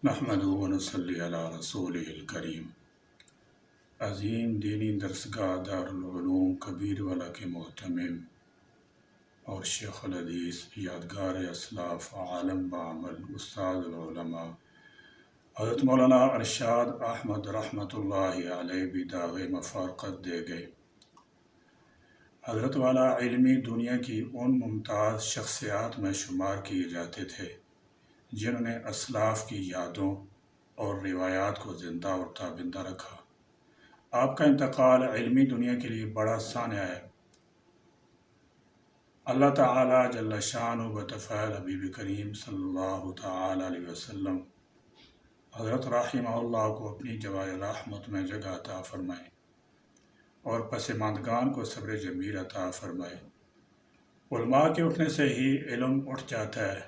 نحمده ونصلی علی رسولہ الکریم۔ عظیم دینی درسگاہ دارالعلوم کبیر والا کے محتمم اور شیخ الحدیث یادگار اسلاف عالم بعمل استاد العلماء حضرت مولانا ارشاد احمد رحمۃ اللہ علیہ بھی داغ مفارقت دے گئے۔ حضرت والا علمی دنیا کی ان ممتاز شخصیات میں شمار کیے جاتے تھے جنہوں نے اسلاف کی یادوں اور روایات کو زندہ اور تابندہ رکھا۔ آپ کا انتقال علمی دنیا کے لیے بڑا سانحہ ہے۔ اللہ تعالیٰ جل شانہ بطفیل حبیب کریم صلی اللہ تعالیٰ علیہ وسلم حضرت رحمہ اللہ کو اپنی جوائے رحمت میں جگہ عطا فرمائے اور پسماندگان کو صبر جمیل عطا فرمائے۔ علماء کے اٹھنے سے ہی علم اٹھ جاتا ہے۔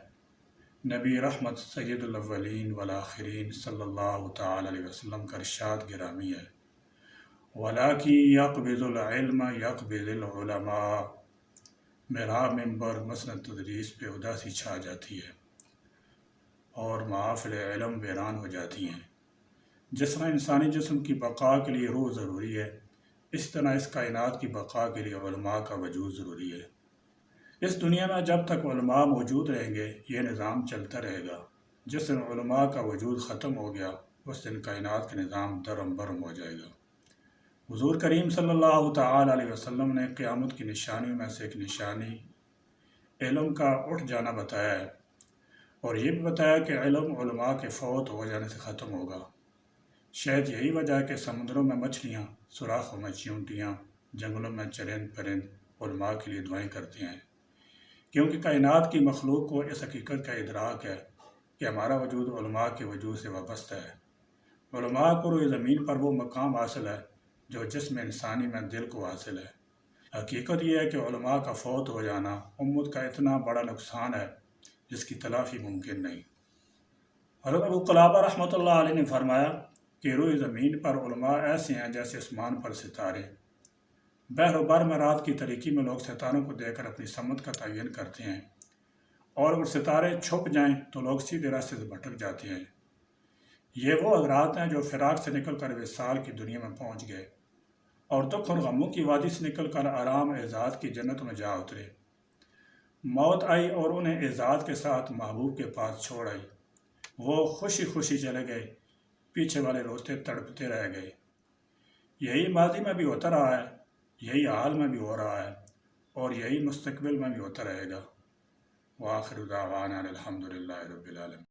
نبی رحمت سید الاولین والآخرین صلی اللہ تعالی علیہ وسلم کا ارشاد گرامی ہے، وَلَٰكِن يَقْبِضُ الْعِلْمَ يَقْبِضُ الْعُلَمَاء۔ میرا ممبر مسند تدریس پہ اداسی چھا جاتی ہے اور محافل علم ویران ہو جاتی ہیں۔ جس طرح انسانی جسم کی بقا کے لیے روح ضروری ہے، اس طرح اس کائنات کی بقا کے لیے علماء کا وجود ضروری ہے۔ اس دنیا میں جب تک علماء موجود رہیں گے یہ نظام چلتا رہے گا۔ جس دن علماء کا وجود ختم ہو گیا اس دن کائنات کا نظام درم برم ہو جائے گا۔ حضور کریم صلی اللہ تعالی علیہ وسلم نے قیامت کی نشانیوں میں سے ایک نشانی علم کا اٹھ جانا بتایا ہے، اور یہ بھی بتایا کہ علم علماء کے فوت ہو جانے سے ختم ہوگا۔ شاید یہی وجہ ہے کہ سمندروں میں مچھلیاں، سوراخوں میں چیونٹیاں، جنگلوں میں چرند پرند علماء کے لیے دعائیں کرتے ہیں، کیونکہ کائنات کی مخلوق کو اس حقیقت کا ادراک ہے کہ ہمارا وجود علماء کے وجود سے وابستہ ہے۔ علماء کو روئے زمین پر وہ مقام حاصل ہے جو جسم انسانی میں دل کو حاصل ہے۔ حقیقت یہ ہے کہ علماء کا فوت ہو جانا امت کا اتنا بڑا نقصان ہے جس کی تلافی ممکن نہیں۔ حضرت ابو قلابہ رحمۃ اللہ علیہ نے فرمایا کہ روئے زمین پر علماء ایسے ہیں جیسے آسمان پر ستارے۔ بحر و بر میں رات کی تاریکی میں لوگ ستاروں کو دیکھ کر اپنی سمت کا تعین کرتے ہیں، اور اگر ستارے چھپ جائیں تو لوگ سیدھے راستے سے بھٹک جاتے ہیں۔ یہ وہ حضرات ہیں جو فراق سے نکل کر وصال کی دنیا میں پہنچ گئے اور دکھ اور غموں کی وادی سے نکل کر آرام اعزاز کی جنت میں جا اترے۔ موت آئی اور انہیں اعزاز کے ساتھ محبوب کے پاس چھوڑ آئی۔ وہ خوشی خوشی چلے گئے، پیچھے والے روتے تڑپتے رہ گئے۔ یہی ماضی میں بھی ہوتا رہا ہے، یہی حال میں بھی ہو رہا ہے، اور یہی مستقبل میں بھی ہوتا رہے گا۔ وآخر دعوانا الحمدللہ رب العالمین۔